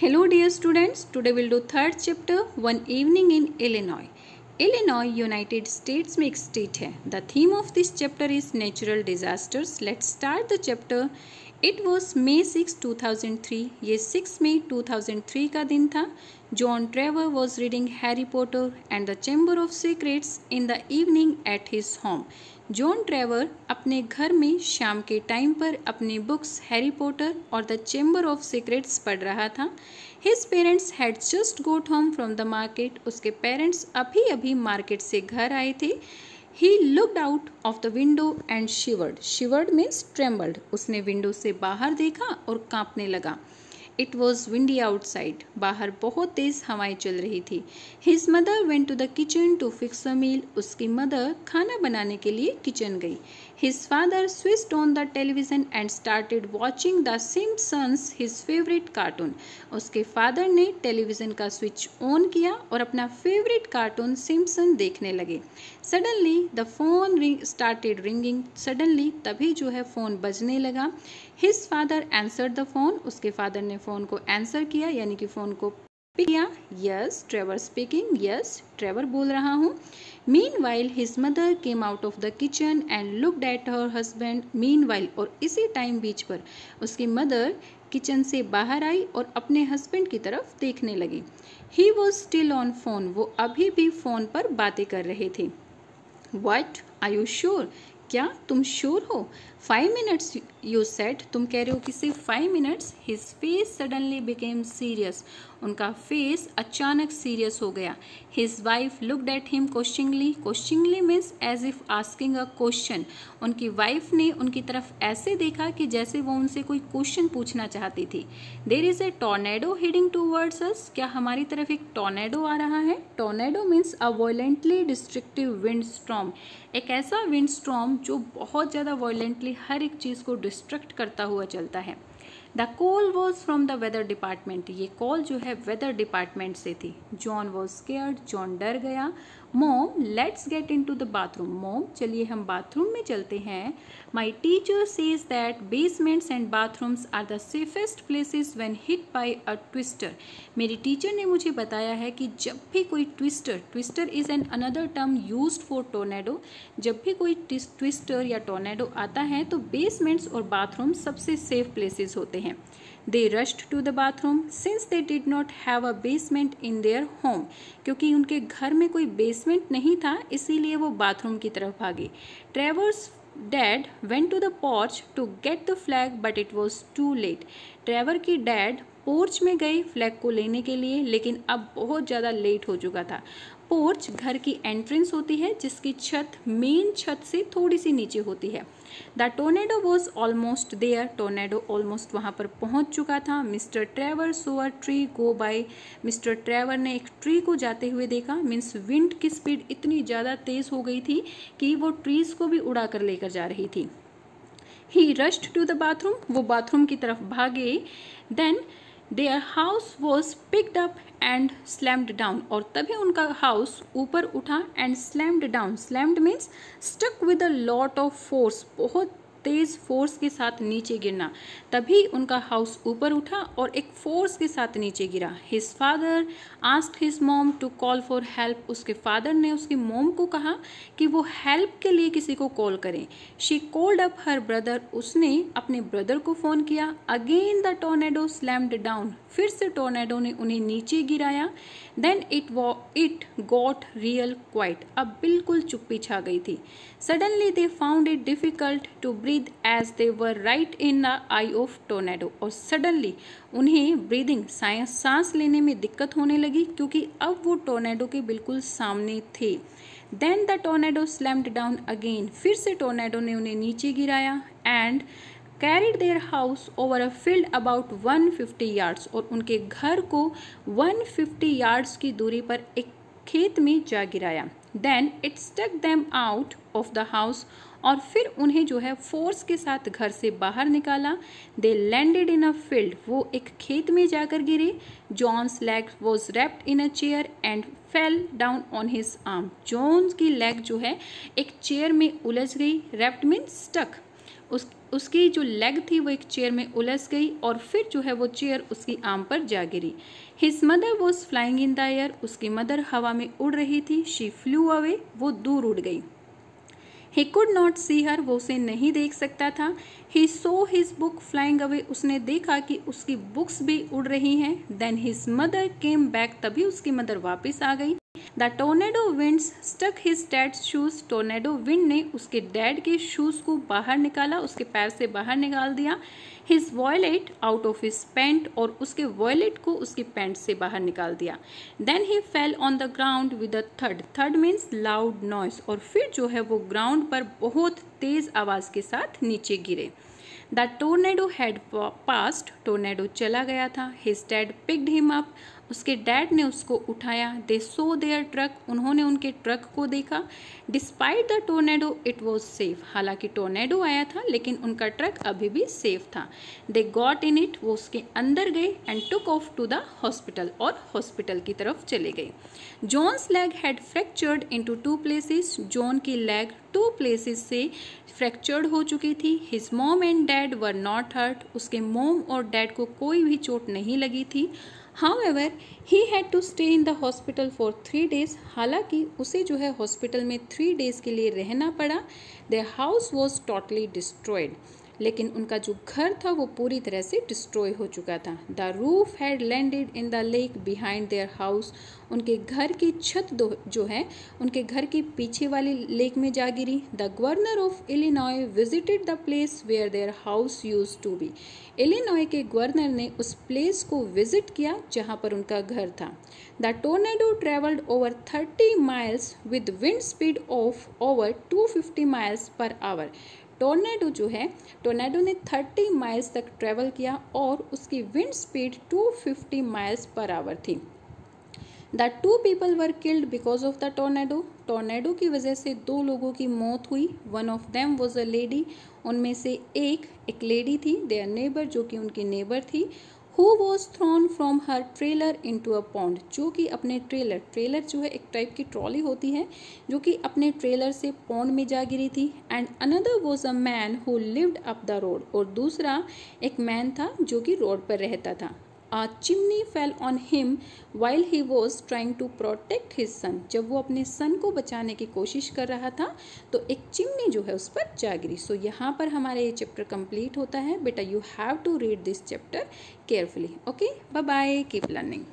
Hello dear students, today we'll do third chapter, One Evening in Illinois. Illinois, United States में एक state है. The theme of this chapter is natural disasters. Let's start the chapter. It was May 6, 2003. ये 6 मई 2003 का दिन था. John Trevor was reading Harry Potter and the Chamber of Secrets in the evening at his home. John Trevor अपने घर में शाम के time पर अपनी बुक्स हैरी पॉटर और द चैम्बर ऑफ सीक्रेट्स पढ़ रहा था. His parents had just got home from the market. उसके पेरेंट्स अभी अभी मार्केट से घर आए थे. He looked out of the window and shivered. Shivered means trembled. उसने विंडो से बाहर देखा और कांपने लगा. It was windy outside. बाहर बहुत तेज हवाएं चल रही थी. His mother went to the kitchen to fix a meal. उसकी मदर खाना बनाने के लिए किचन गई. His father switched on the television and started watching the Simpsons, his favourite cartoon. उसके फादर ने टेलीविजन का स्विच ऑन किया और अपना फेवरेट कार्टून सिम्पसन देखने लगे. Suddenly the phone started ringing. Suddenly तभी जो है फ़ोन बजने लगा. His father answered the phone. उसके फादर ने फ़ोन को आंसर किया यानी कि फ़ोन को पिक किया. Yes Trevor speaking. Yes Trevor बोल रहा हूँ. Meanwhile his mother came out of the kitchen and looked at her husband. Meanwhile और इसी टाइम बीच पर उसकी मदर किचन से बाहर आई और अपने हस्बैंड की तरफ देखने लगी. He was still on phone. वो अभी भी फ़ोन पर बातें कर रहे थे. What are you sure? क्या तुम श्योर हो? 5 minutes यू सेड. तुम कह रहे हो कि सिर्फ 5 minutes. His face suddenly became serious. उनका फेस अचानक सीरियस हो गया. His wife looked at him questioningly. Questioningly means as if asking a question. उनकी वाइफ ने उनकी तरफ ऐसे देखा कि जैसे वो उनसे कोई क्वेश्चन पूछना चाहती थी. There is a tornado heading towards us. क्या हमारी तरफ एक टॉर्नेडो आ रहा है? Tornado means a violently destructive wind storm. एक ऐसा विंड स्टॉर्म जो बहुत ज़्यादा वायलेंटली हर एक चीज़ को डिस्ट्रक्ट करता हुआ चलता है. The call was from the weather department. ये कॉल जो है वेदर डिपार्टमेंट से थी. John was scared. जॉन डर गया. Mom let's get into the bathroom. Mom चलिए हम बाथरूम में चलते हैं. My teacher says that basements and bathrooms are the safest places when hit by a twister. मेरी टीचर ने मुझे बताया है कि जब भी कोई twister is an another term used for tornado. जब भी कोई ट्विस्टर या टोर्नेडो आता है तो बेसमेंट्स और बाथरूम सबसे सेफ प्लेसेस होते हैं. They rushed to the bathroom since they did not have a basement in their home. क्योंकि उनके घर में कोई बेसमेंट नहीं था इसीलिए वो बाथरूम की तरफ भागे. Trevor's dad went to the porch to get the flag but it was too late. Trevor की डैड पोर्च में गई फ्लैग को लेने के लिए लेकिन अब बहुत ज़्यादा लेट हो चुका था. पोर्च घर की एंट्रेंस होती है जिसकी छत मेन छत से थोड़ी सी नीचे होती है. The tornado was almost there. Tornado almost वहाँ पर पहुँच चुका था. Mister Trevor saw a tree go by. Mister Trevor ने एक ट्री को जाते हुए देखा. मीन्स विंड की स्पीड इतनी ज़्यादा तेज़ हो गई थी कि वो ट्रीज़ को भी उड़ा कर लेकर जा रही थी. He rushed to the bathroom. वो बाथरूम की तरफ भागे. Then their house was picked up and slammed down. और तभी उनका हाउस ऊपर उठा and slammed down. Slammed means stuck with a lot of force. बहुत तेज फोर्स के साथ नीचे गिरना. तभी उनका हाउस ऊपर उठा और एक फोर्स के साथ नीचे गिरा. His father asked his mom to call for help. उसके फादर ने उसकी मॉम को कहा कि वो हेल्प के लिए किसी को कॉल करें. She called up her brother. उसने अपने ब्रदर को फ़ोन किया. Again the tornado slammed down. फिर से टोर्नेडो ने उन्हें नीचे गिराया. Then it got real quiet. अब बिल्कुल चुप्पी छा गई थी. Suddenly they found it difficult to breathe as they were right in the eye of tornado. और सडनली उन्हें ब्रीदिंग सांस लेने में दिक्कत होने लगी क्योंकि अब वो टोर्नेडो के बिल्कुल सामने थे. Then the tornado slammed down again. फिर से टोर्नेडो ने उन्हें नीचे गिराया and carried their house over a field about 150 yards. और उनके घर को 150 yards की दूरी पर एक खेत में जा गिराया. Then it stuck them out of the house. और फिर उन्हें जो है फोर्स के साथ घर से बाहर निकाला. They landed in a field. वो एक खेत में जाकर गिरे. John's leg was wrapped in a chair and fell down on his arm. John's की लेग जो है एक चेयर में उलझ गई. Wrapped means stuck. उसकी जो लेग थी वो एक चेयर में उलझ गई और फिर जो है वो चेयर उसकी आर्म पर जा गिरी। His mother was flying in the air, उसकी मदर हवा में उड़ रही थी। शी फ्लू अवे, वो दूर उड़ गई। He could not see her, वो उसे नहीं देख सकता था। He saw his book flying away, उसने देखा कि उसकी बुक्स भी उड़ रही हैं। Then his mother came back, तभी उसकी मदर वापस आ गई। The tornado winds stuck his dad's shoes, tornado wind ने उसके डैड के शूज को बाहर निकाला, उसके पैर से बाहर निकाल दिया। His wallet out of his pant, और उसके वॉलेट को उसके पैंट से बाहर निकाल दिया। Then he fell on the ground with a thud, thud means loud noise, और फिर जो है वो ग्राउंड पर बहुत तेज आवाज के साथ नीचे गिरे। The tornado had passed, tornado चला गया था। His dad picked him up, उसके डैड ने उसको उठाया। They saw their truck, उन्होंने उनके ट्रक को देखा। Despite the tornado, it was safe, हालांकि टोर्नेडो आया था लेकिन उनका ट्रक अभी भी सेफ था। They got in it, वो उसके अंदर गए and took off to the hospital, और हॉस्पिटल की तरफ चले गए। John's leg had fractured into 2 places, John की लेग 2 places से फ्रैक्चर्ड हो चुकी थी। His mom and dad were not hurt, उसके मोम और डैड को कोई भी चोट नहीं लगी थी। However, he had to stay in the hospital for 3 days, हालांकि उसे जो है हॉस्पिटल में 3 days के लिए रहना पड़ा। Their house was totally destroyed, लेकिन उनका जो घर था वो पूरी तरह से डिस्ट्रॉय हो चुका था। The roof had landed in the lake behind their house, उनके घर की छत जो है उनके घर के पीछे वाली लेक में जा गिरी। The governor of Illinois visited the place where their house used to be, Illinois के गवर्नर ने उस प्लेस को विजिट किया जहां पर उनका घर था। The tornado travelled over 30 miles with wind speed of over 250 miles per hour, tornado जो है टोर्नेडो ने 30 माइल्स तक ट्रेवल किया और उसकी wind speed 250 miles per hour थी। द 2 people were killed because of the tornado, tornado की वजह से 2 लोगों की मौत हुई। One of them was a lady, उनमें से एक लेडी थी, देयर नेबर, जो कि उनकी नेबर थी। Who was thrown from her trailer into a pond, जो कि अपने ट्रेलर जो है एक टाइप की ट्रॉली होती है जो कि अपने ट्रेलर से पॉन्ड में जा गिरी थी। And another was a man who lived up the road, और दूसरा एक मैन था जो कि रोड पर रहता था। A chimney fell on him while he was trying to protect his son, जब वो अपने सन को बचाने की कोशिश कर रहा था तो एक चिमनी जो है उस पर जा गिरी। सो यहाँ पर हमारा ये चैप्टर कंप्लीट होता है। बेटा you have to read this chapter carefully. Okay, bye bye, keep learning.